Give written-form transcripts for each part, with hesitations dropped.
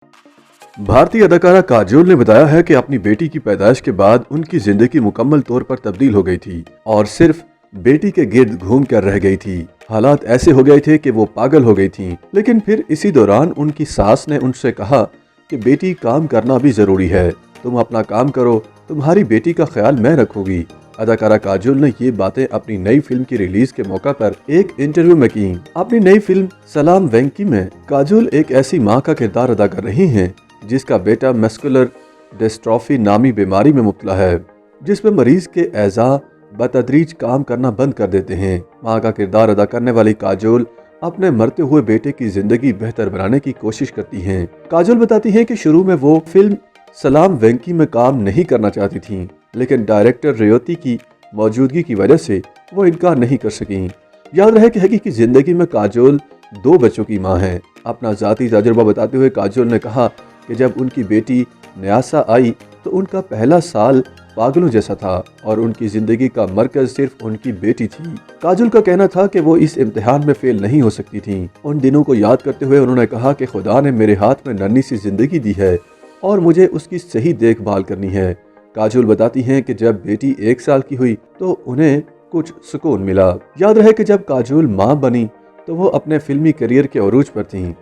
भारतीय अदाकारा काजोल ने बताया है कि अपनी बेटी की पैदाइश के बाद उनकी जिंदगी मुकम्मल तौर पर तब्दील हो गई थी और सिर्फ बेटी के गिर्द घूम कर रह गई थी। हालात ऐसे हो गए थे कि वो पागल हो गई थीं। लेकिन फिर इसी दौरान उनकी सास ने उनसे कहा कि बेटी, काम करना भी जरूरी है, तुम अपना काम करो, तुम्हारी बेटी का ख्याल मैं रखूंगी। अदाकारा काजोल ने ये बातें अपनी नई फिल्म की रिलीज के मौका पर एक इंटरव्यू में की। अपनी नई फिल्म सलाम वेंकी में काजोल एक ऐसी मां का किरदार अदा कर रही हैं जिसका बेटा मस्कुलर डिस्ट्रॉफी नामी बीमारी में मुब्तला है, जिसमें मरीज के एज़ा बतदरीज काम करना बंद कर देते हैं। मां का किरदार अदा करने वाली काजोल अपने मरते हुए बेटे की जिंदगी बेहतर बनाने की कोशिश करती हैं। काजोल बताती हैं कि शुरू में वो फिल्म सलाम वेंकी में काम नहीं करना चाहती थीं, लेकिन डायरेक्टर रेवती की मौजूदगी की वजह से वो इनकार नहीं कर सकीं। याद रहे कि हकीकी जिंदगी में काजोल 2 बच्चों की मां है। अपना ज़ाती तजुर्बा बताते हुए काजोल ने कहा कि जब उनकी बेटी न्यासा आई तो उनका पहला साल पागलों जैसा था और उनकी जिंदगी का मरकज सिर्फ उनकी बेटी थी। काजोल का कहना था कि वो इस इम्तिहान में फेल नहीं हो सकती थी। उन दिनों को याद करते हुए उन्होंने कहा कि खुदा ने मेरे हाथ में नन्ही सी जिंदगी दी है और मुझे उसकी सही देखभाल करनी है। काजोल बताती हैं कि जब बेटी 1 साल की हुई तो उन्हें कुछ सुकून मिला। याद रहे कि जब काजोल मां बनी तो वो अपने फिल्मी करियर के अरूज पर थीं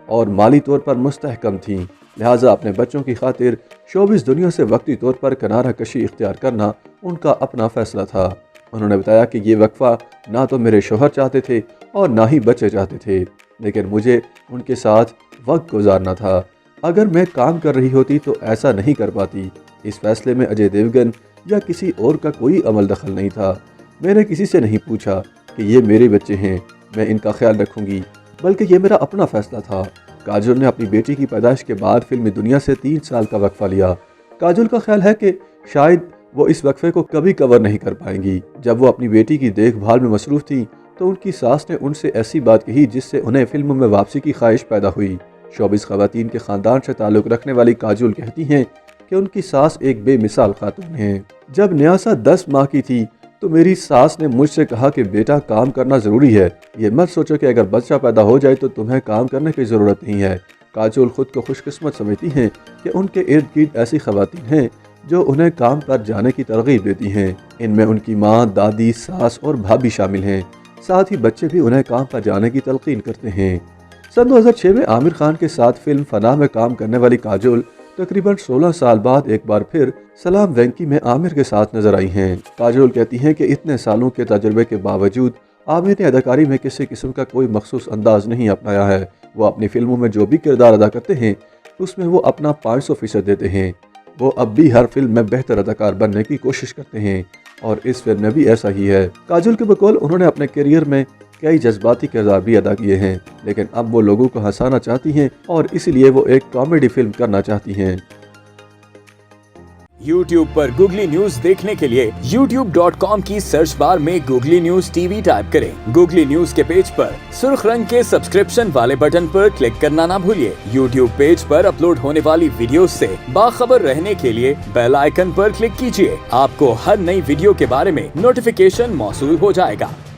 और माली तौर पर मुस्तहकम थीं, लिहाजा अपने बच्चों की खातिर शोबिस दुनिया से वक्ती तौर पर किनारा कशी इख्तियार करना उनका अपना फैसला था। उन्होंने बताया कि ये वक्फा ना तो मेरे शोहर चाहते थे और ना ही बच्चे चाहते थे, लेकिन मुझे उनके साथ वक्त गुजारना था। अगर मैं काम कर रही होती तो ऐसा नहीं कर पाती। इस फैसले में अजय देवगन या किसी और का कोई अमल दखल नहीं था। मैंने किसी से नहीं पूछा कि ये मेरे बच्चे हैं, मैं इनका ख्याल रखूंगी, बल्कि ये मेरा अपना फैसला था। काजोल ने अपनी बेटी की पैदाइश के बाद फिल्मी दुनिया से 3 साल का वक्फा लिया। काजोल का ख्याल है कि शायद वो इस वक्फे को कभी कवर नहीं कर पाएंगी। जब वो अपनी बेटी की देखभाल में मसरूफ थी तो उनकी सास ने उनसे ऐसी बात कही जिससे उन्हें फिल्म में वापसी की ख्वाहिश पैदा हुई। शोबिस खवातीन के खानदान से ताल्लुक़ रखने वाली काजोल कहती हैं कि उनकी सास एक बेमिसाल खातून है। जब न्यासा 10 माह की थी तो मेरी सास ने मुझसे कहा कि बेटा, काम करना ज़रूरी है, ये मत सोचो कि अगर बच्चा पैदा हो जाए तो तुम्हें काम करने की ज़रूरत नहीं है। काजोल खुद को खुशकिस्मत समझती हैं कि उनके इर्द गिर्द ऐसी खवातीन हैं जो उन्हें काम पर जाने की तरगीब देती हैं। इनमें उनकी माँ, दादी, सास और भाभी शामिल हैं। साथ ही बच्चे भी उन्हें काम पर जाने की तलकीन करते हैं। सन 2006 में आमिर खान के साथ फिल्म फना में काम करने वाली काजोल तकरीबन 16 साल बाद एक बार फिर सलाम वेंकी में आमिर के साथ नजर आई हैं। काजोल कहती हैं कि इतने सालों के तजुर्बे के बावजूद आमिर ने अदाकारी में किसी किस्म का कोई मखसूस अंदाज नहीं अपनाया है। वो अपनी फिल्मों में जो भी किरदार अदा करते हैं उसमें वो अपना 500% देते हैं। वो अब भी हर फिल्म में बेहतर अदाकार बनने की कोशिश करते हैं और इस फिल्म में भी ऐसा ही है। काजोल के बकौल उन्होंने अपने करियर में कई जज्बाती किरदार भी अदा किए हैं, लेकिन अब वो लोगों को हंसाना चाहती हैं और इसलिए वो एक कॉमेडी फिल्म करना चाहती हैं। YouTube पर गूगली न्यूज देखने के लिए youtube.com की सर्च बार में गूगली न्यूज टीवी टाइप करें। गूगली न्यूज के पेज पर सुर्ख रंग के सब्सक्रिप्शन वाले बटन पर क्लिक करना ना भूलिए। YouTube पेज पर अपलोड होने वाली वीडियोस से बाखबर रहने के लिए बेल आइकन पर क्लिक कीजिए। आपको हर नई वीडियो के बारे में नोटिफिकेशन मौसूल हो जाएगा।